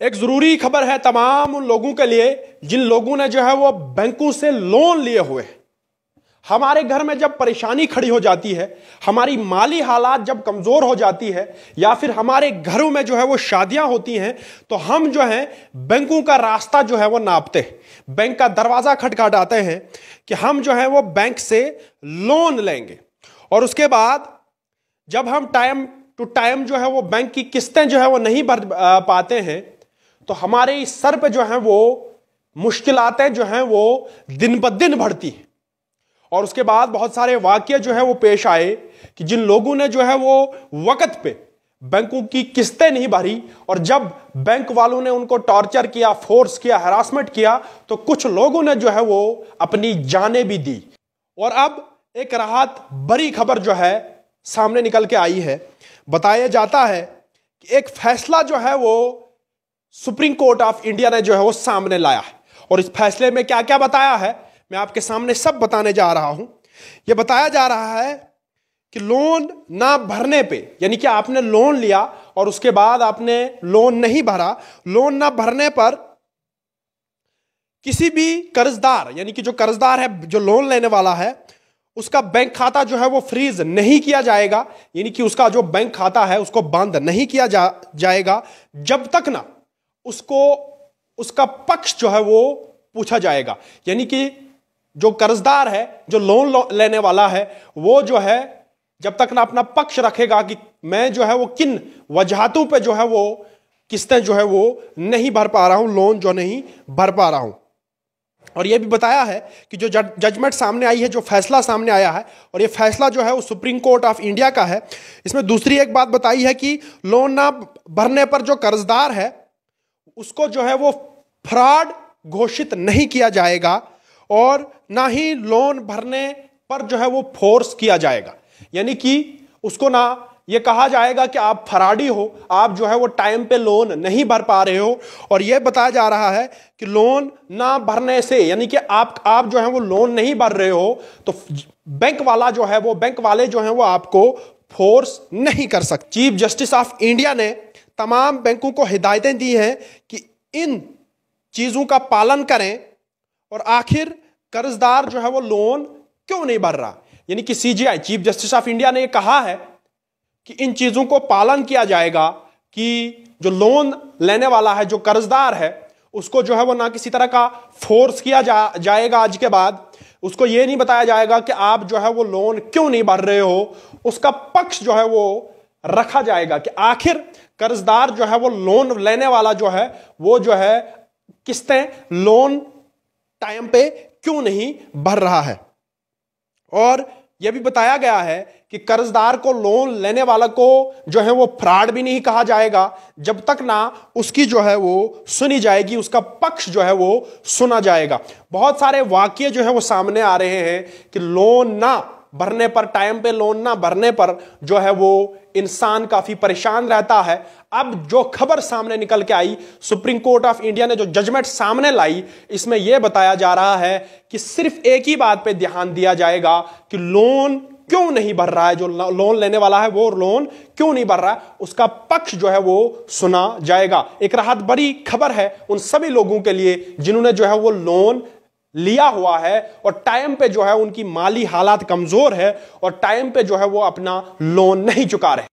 एक जरूरी खबर है तमाम उन लोगों के लिए जिन लोगों ने जो है वो बैंकों से लोन लिए हुए हैं। हमारे घर में जब परेशानी खड़ी हो जाती है, हमारी माली हालात जब कमजोर हो जाती है, या फिर हमारे घरों में जो है वो शादियां होती हैं, तो हम जो है बैंकों का रास्ता जो है वो नापते हैं, बैंक का दरवाजा खटखटाते हैं कि हम जो है वो बैंक से लोन लेंगे। और उसके बाद जब हम टाइम टू टाइम जो है वो बैंक की किस्तें जो है वो नहीं भर पाते हैं, तो हमारे सर पे जो है वो मुश्किलातें जो हैं वो दिन ब दिन बढ़ती हैं। और उसके बाद बहुत सारे वाकये जो है वो पेश आए कि जिन लोगों ने जो है वो वक्त पे बैंकों की किस्तें नहीं भरी, और जब बैंक वालों ने उनको टॉर्चर किया, फोर्स किया, हरासमेंट किया, तो कुछ लोगों ने जो है वो अपनी जानें भी दी। और अब एक राहत भरी खबर जो है सामने निकल के आई है। बताया जाता है कि एक फैसला जो है वो सुप्रीम कोर्ट ऑफ इंडिया ने जो है वो सामने लाया है। और इस फैसले में क्या क्या बताया है मैं आपके सामने सब बताने जा रहा हूं। यह बताया जा रहा है कि लोन ना भरने पे, यानी कि आपने लोन लिया और उसके बाद आपने लोन नहीं भरा, लोन ना भरने पर किसी भी कर्जदार, यानी कि जो कर्जदार है, जो लोन लेने वाला है, उसका बैंक खाता जो है वो फ्रीज नहीं किया जाएगा। यानी कि उसका जो बैंक खाता है उसको बंद नहीं किया जाएगा जब तक ना उसको उसका पक्ष जो है वो पूछा जाएगा। यानी कि जो कर्जदार है, जो लोन लेने वाला है, वो जो है जब तक ना अपना पक्ष रखेगा कि मैं जो है वो किन वजहातों पे जो है वो किस्तें जो है वो नहीं भर पा रहा हूं, लोन जो नहीं भर पा रहा हूं। और यह भी बताया है कि जो जजमेंट सामने आई है, जो फैसला सामने आया है, और ये फैसला जो है वो सुप्रीम कोर्ट ऑफ इंडिया का है। इसमें दूसरी एक बात बताई है कि लोन ना भरने पर जो कर्जदार है उसको जो है वो फ्रॉड घोषित नहीं किया जाएगा, और ना ही लोन भरने पर जो है वो फोर्स किया जाएगा। यानी कि उसको ना ये कहा जाएगा कि आप फराडी हो, आप जो है वो टाइम पे लोन नहीं भर पा रहे हो। और ये बताया जा रहा है कि लोन ना भरने से, यानी कि आप जो है वो लोन नहीं भर रहे हो, तो बैंक वाले जो है वो आपको फोर्स नहीं कर सकते। चीफ जस्टिस ऑफ इंडिया ने तमाम बैंकों को हिदायतें दी हैं कि इन चीजों का पालन करें, और आखिर कर्जदार जो है वो लोन क्यों नहीं भर रहा। यानी कि CGI, chief justice of India ने कहा है कि इन चीजों को पालन किया जाएगा कि जो लोन लेने वाला है, जो कर्जदार है, उसको जो है वो ना किसी तरह का फोर्स किया जाएगा। आज के बाद उसको ये नहीं बताया जाएगा कि आप जो है वो लोन क्यों नहीं भर रहे हो। उसका पक्ष जो है वो रखा जाएगा कि आखिर कर्जदार जो है वो लोन लेने वाला जो है वो जो है किस्तें, लोन टाइम पे क्यों नहीं भर रहा है। और यह भी बताया गया है कि कर्जदार को, लोन लेने वाला को जो है वो फ्रॉड भी नहीं कहा जाएगा जब तक ना उसकी जो है वो सुनी जाएगी, उसका पक्ष जो है वो सुना जाएगा। बहुत सारे वाकये जो है वो सामने आ रहे हैं कि लोन ना भरने पर, टाइम पे लोन ना भरने पर जो है वो इंसान काफी परेशान रहता है। अब जो खबर सामने निकल के आई, सुप्रीम कोर्ट ऑफ इंडिया ने जो जजमेंट सामने लाई, इसमें यह बताया जा रहा है कि सिर्फ एक ही बात पे ध्यान दिया जाएगा कि लोन क्यों नहीं भर रहा है, जो लोन लेने वाला है वो लोन क्यों नहीं भर रहा है, उसका पक्ष जो है वो सुना जाएगा। एक राहत बड़ी खबर है उन सभी लोगों के लिए जिन्होंने जो है वो लोन लिया हुआ है और टाइम पे जो है उनकी माली हालात कमजोर है और टाइम पे जो है वो अपना लोन नहीं चुका रहे।